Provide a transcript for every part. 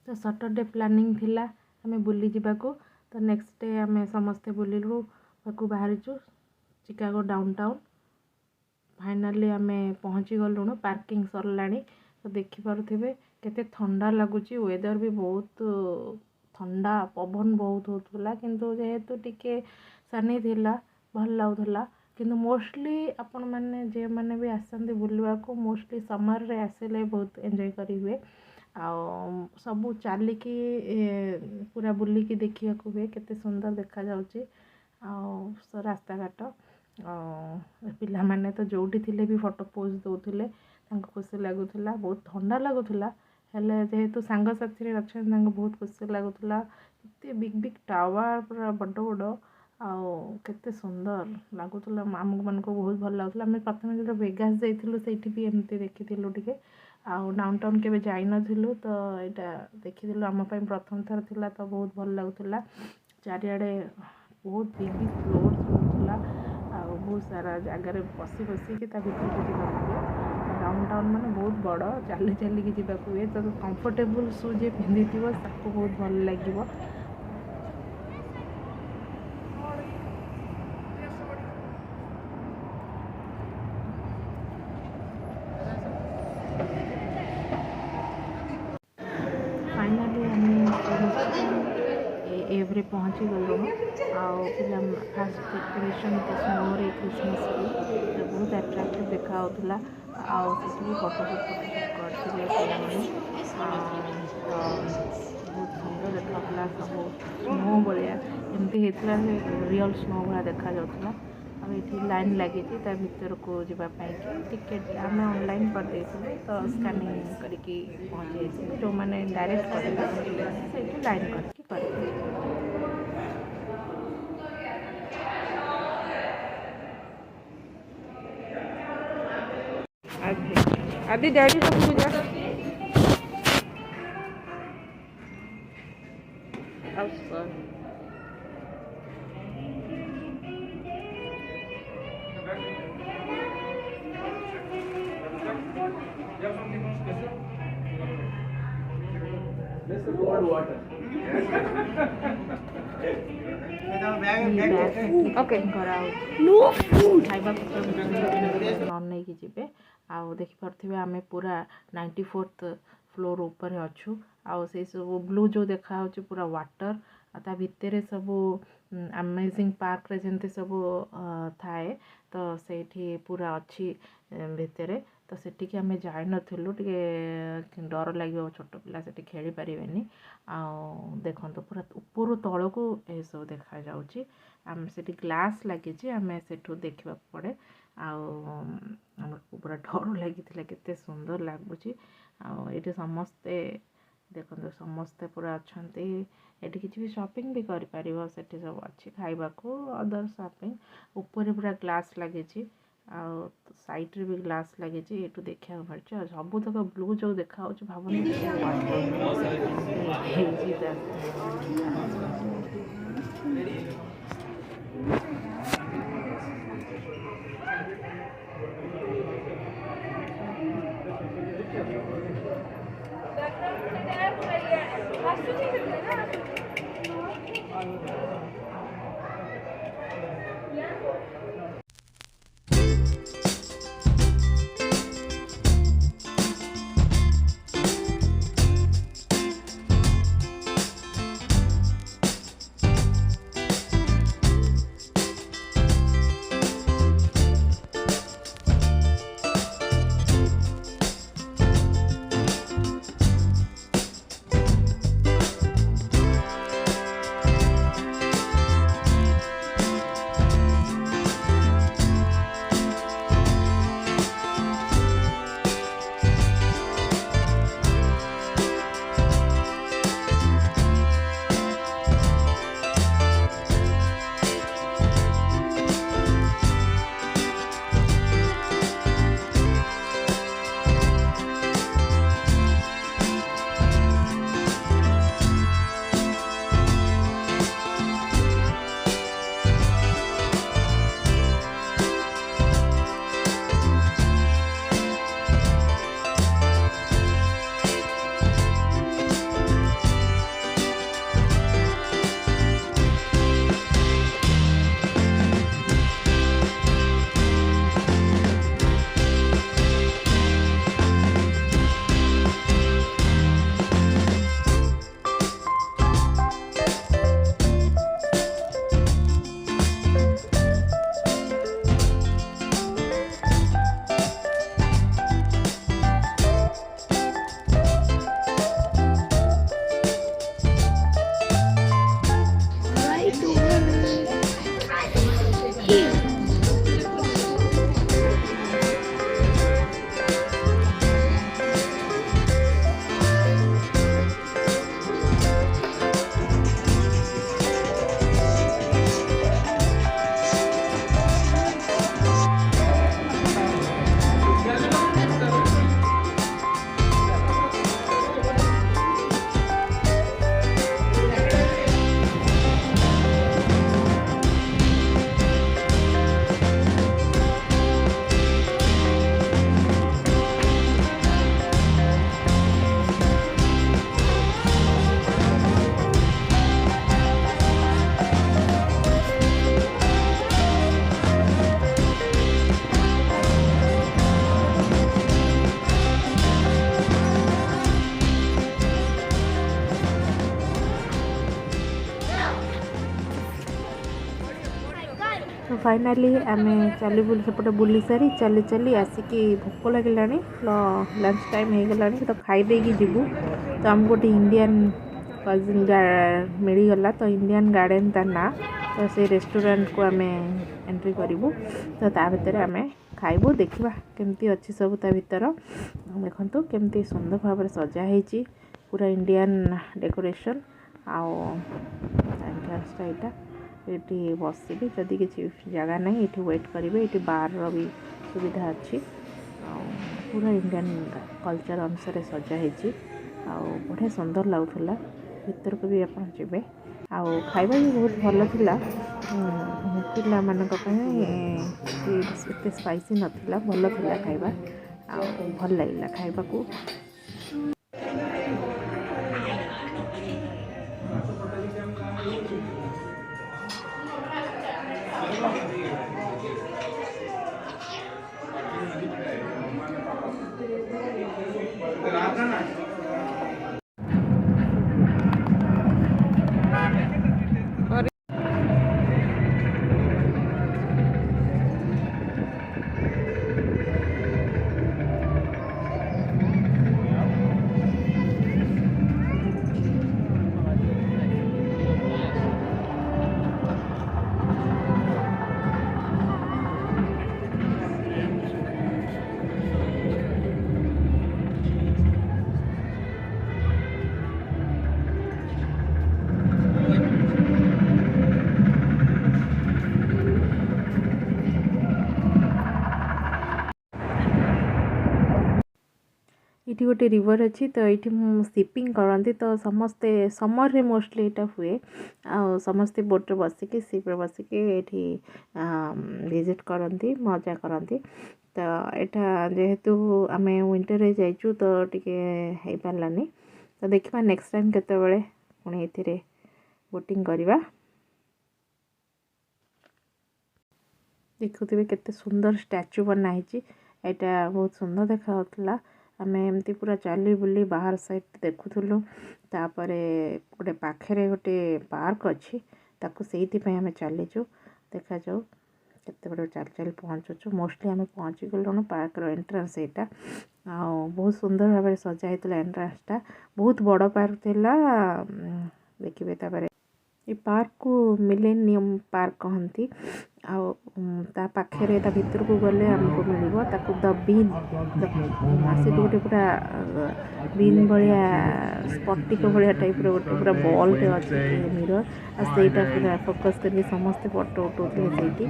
तो Saturday planning थिला आमे बुली जिबाको तो नेक्स्ट डे आमे समस्ते बुलिलु बाकू बाहरीचु चिकागो डाउनटाउन फाइनाली आमे पहुँची गलुणु पार्किंग सरलाणी तो देखि पारुथिबे केते ठंडा लागुची वेदर भी बहुत ठंडा पवन बहुत होतुला किंतु जेहेतु टिके सनी थिला भल लाଗୁଥିଲା किंतु मोस्टली आपण माने जे माने भी आसंती बुलवा को मोस्टली समर रे आसेले बहुत एंजॉय करी हुए आ सब चलिकी पूरा बुलिकी देखिया को हुए केते सुंदर देखा जाउची आ रास्ता घाट पिला माने तो जोटी थिले भी फोटो पोज दउथिले तांको खुशी लागुଥିଲା बहुत ठंडा लागुଥିଲା हेले जेहेतु सांग साथी रे अछन तांको बहुत खुशी लागुଥିଲା केते बिग बिग टावर पूरा बड़ बड़ आते सुंदर लगुला आम मन को बहुत भल लगुला आम प्रथम जो वेगास जाइलु से एमती देखी टे डाउन टाउन के जाइन तो यहाँ देखी आम प्रथम थर थिला तो बहुत भल लगुला चारिआडे बहुत बिग बिग फ्लोर होता बहुत सारा जगार बसी बसिकी डाउन टाउन माने बहुत बड़ चली चलिकी जावाक हुए तो कंफर्टेबल शू जे पिंधि बहुत भल लगे एवरे पहुँची गलु आला फास्ट डेकोरेशन तो स्नो रे क्रिसमस ट्री तो बहुत अट्राक्टिव देखा आठी फोटो करते बहुत सुंदर देखा सब स्नो भाया एमती होता रियल स्नो भाया देखा जाऊला ये लाइन लगी भर को जावाई टिकेट आम ऑनलाइन करदे तो स्कानिंग करके पहुँची जो मैंने डायरेक्ट कर लाइन करके आदि डैडी सब जा ओके नो फूड खाइबा नन नहीं कि जीवे आउ देखि परथिबे आमे पूरा 94th फ्लोर ऊपर अच्छु आउ से सब ब्लू जो देखा होची पूरा वाटर ता भितरे सब अमेजिंग पार्क रे जंते सब थाए तो सेठी पूरा अच्छी भितरे तो सेठी के आमे जाय नथिलु टिके डर लागियो छोट पिला सेठी खेली परिबेनी आ देखंतो पूरा ऊपर तळ को ए सब देखा जाउची आम सेठी ग्लास लागि छी आमे सेठु देखिबा पड़े पूरा डर लगी केते सुंदर लगुच ये समस्ते देखो समस्ते पूरा अच्छा ये किसी भी शॉपिंग भी कर पारिबो सेठी सब अच्छी खाइबा को अदर शॉपिंग ऊपर पूरा ग्लास लगे साइड रे भी ग्लास लगे ये देखा पड़े सब तक ब्लू जो देखा भावना तो फाइनाली आम चली बुली सेपटे बुली सारी चली चली आसिकी भोक लगे लंच टाइम हो गला तो खाईदे जीवु। तो आम गोटे इंडियन मिलगला तो इंडियन गार्डन तार ना तो से रेस्टोरेंट को आम एंट्री करूँ। तो ता भर आम खाइबू देखा केमती अच्छी सब ता भर देखु केमती सुंदर भाव में सजाही पूरा इंडियन डेकोरेशन आओ यहाँ ये बसबी जदि किसी जगह ना ये वेट करेंगे ये बार भी सुविधा अच्छी पूरा इंडियन कल्चर अनुसार सजाही बढ़िया सुंदर लगुला भर को भी आप जी आउ खाଇବା भी बहुत भल थिला पिला मानक एत स्पाइसी नथिला भल थिला खाଇବା आउ भल लगिला खाଇବା को। ये गोटे रिवर अच्छी तो ये सिपिंग करती तो समस्ते समर रे मोस्टली यहाँ हुए आ समस्ते बोट रे बसिकी सिप रे बसिकी ये विजिट करती मजा करती। तो यहाँ जेहेतु आम विंटर रे जाइचु तो टिके हो पारानी तो देखा नेक्स्ट टाइम केतबेले पुणी ये बोटिंग करवा। देखुवे केते सुंदर स्टैचू बनाई यहाँ बहुत सुंदर देखा आम एमती पूरा चली बुली बाहर साइड देखुलु तापर गोटे पाखे गोटे पार्क अच्छी ताकू से आम चलीचु देखा जाऊ केते बड़े चल चल पहुँचुचु मोस्टली आम पहुँची गलुणु पार्क रो एंट्रेंस यहाँ आ बहुत सुंदर भाव में सजाई एंट्रेंसटा बहुत बड़ पार्क थिला देखिए तापर ये पार्क को मिलेनियम पार्क कहती आ पाखे ता भीतर को गले आमको मिल ताकू द बीन आसी गोटे पूरा बीन भाया स्पटिक भाया टाइप गोटे पूरा बॉल टे अच्छे मिरर आईटा पूरा फोकस करके समस्ते फोटो उठाते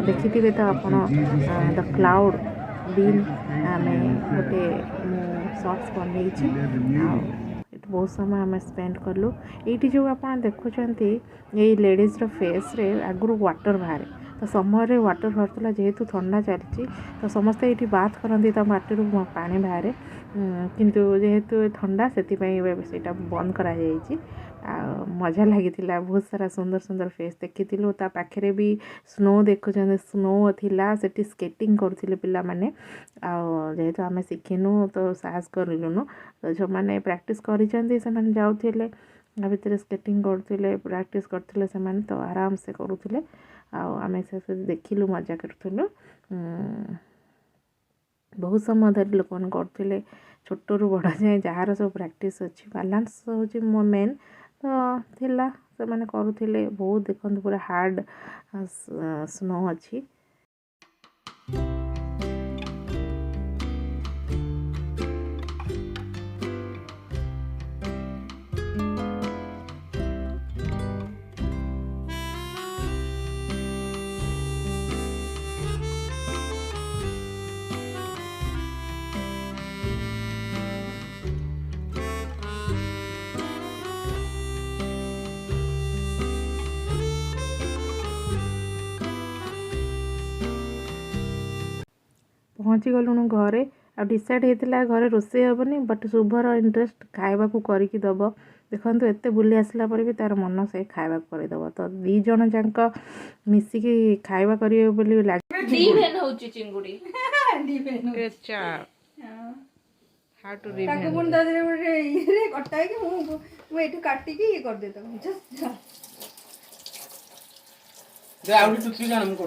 देखिथे तो आप द क्लाउड बीन आम गोटे शॉर्ट्स बनई बहुत समय आम स्पेंड कलु ये जो आप देखुं ये लेडीज फेस रे आगुरी वाटर बाहर तो समय वाटर बाहर जेहेतु ठंडा चलती तो समस्ते ये बाथ करती तो माटी पा बाहर किंतु जेहेतु ठंडा से बंद करा मजा लगी बहुत सारा सुंदर सुंदर फेस देखी पाखे भी स्नो देखुं स्नो थिला सेठी स्केटिंग करथिले पिला माने जेहेतु आम शिखिनु तो साहस करूँ तो जो मैंने प्रैक्टिस करिसेंती से माने जाउथिले भितर स्केटिंग करथिले प्रैक्टिस करथिले से माने तो आराम से करूथिले आम से देखिलु मजा करूँ बहुत समय धरी लोक करथिले छोट रू बड़ जाए जार सब प्रैक्टिस अच्छी बालांस होची मो मेन तो थिला से माने करूथिले बहुत देखंतु पूरा हार्ड स्नो अच्छी। पहुँची गलुणु घरे आ डिसाइड होता घरे रोसे हेनी बट शुभर इंटरेस्ट खाइबा करके दब देखो एत बुली आसला पर भी तार मन से खाइबा करदेव तो दी जन जाक मिसिकी खाइबा करेंगे बोली दे आउट तू 3 जण को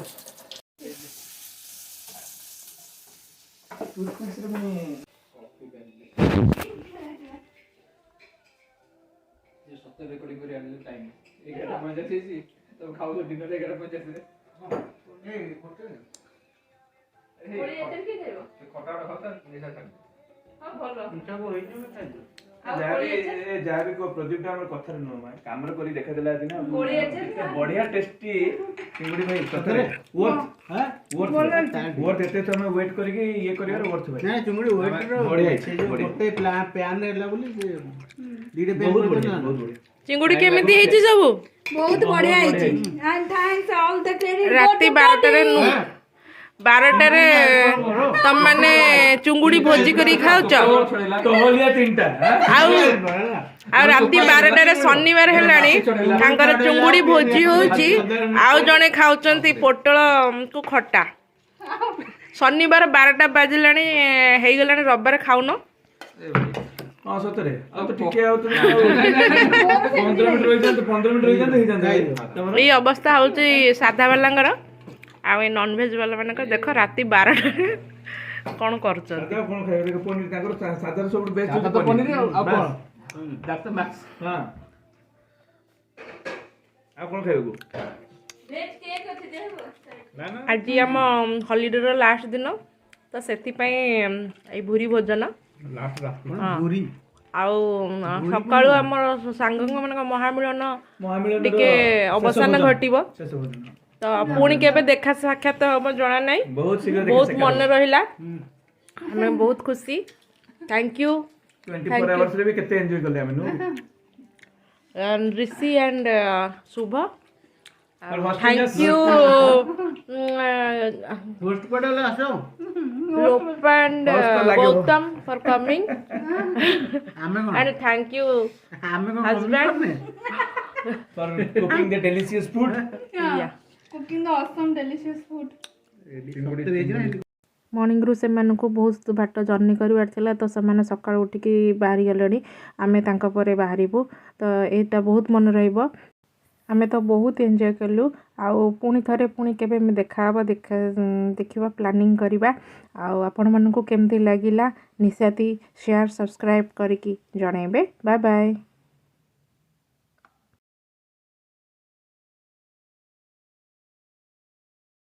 सत्तर रेकॉर्डिंग करी आले टाइम 11:50 तो खाऊ डिनर 11:50 रे ए होटल कोळी एतर के देबो खटा खाता निसा था हां भलो इटा को होई न खाइ जाबी को प्रोजेक्ट हमर कथर न माय कामर करी देखा देला दिन कोळी एतर बढ़िया टेस्टी चिंगुडी भाई कथरे वर्थ हां वर्थ एते समय वेट करी के ये करियर वर्थ भाई ना चिंगुडी वेट बढ़िया छै जो गोटे प्लान नेला बोली दीडे बहुत बढ़िया चिंगुडी केमिति हेछि सब बहुत बढ़िया हेछि and thanks all the credit राती 12 रे 12 रे तम माने चुंगुडी भोजी करी खाउच तो होलिया तीनटा आ राती 12 रे शनिवार हेलानी तांकर चुंगुडी भोजी होउची आउ जणे खाउचंती पोटळ को खट्टा शनिवार 12टा बाजिलानी हेई गलानी रविवार खाउनो हां सतरे आ तो ठीके आउ तुम 15 मिनिट रहि जात 15 मिनिट रहि जात हे जात ई अवस्था होउची साधा वालांगर आ नॉन वेज वाला मानकर देखो राती 12 कोन करछ सादा कोन खाइ रे पनीर ताकर सादा सब बेस्ट सादा तो पनीर आ कोन दैट्स द मैक्स हां आ कोन खाइबो वेज केक अछि देबो ना ना आज हम हॉलिडे रो लास्ट दिन तो सेति पई ए भूरी भोजन लास्ट पूरी आउ सकाळु हमर सांगंग मानक महामिलन टिके अवसान घटिबो तो पुणी केबे देखा साक्षात हम जणा नै बहुत मन रहिला हमें बहुत खुशी थैंक यू 24 आवर्स रे भी केते एन्जॉय करले हम नु Rishi and Shubh thank you host पडले आसो Lope and Gautam for coming and thank you husband for cooking the delicious food. Yeah, cooking the awesome delicious food. Morning रु से मानक बहुत बाट जर्नी कर तो से सका उठिकी बाहरी गले आमे तांका परे बाहरिबू तो एटा बहुत मन रहिबो आमे तो बहुत एंजॉय कलु आउ पुणी थरे पुणी केबे देखा देखिबा प्लानिंग करिबा आउ आपण मानकु केमती लागिला निशाती शेयर सब्सक्राइब करिकी जणेबे बाय बाय।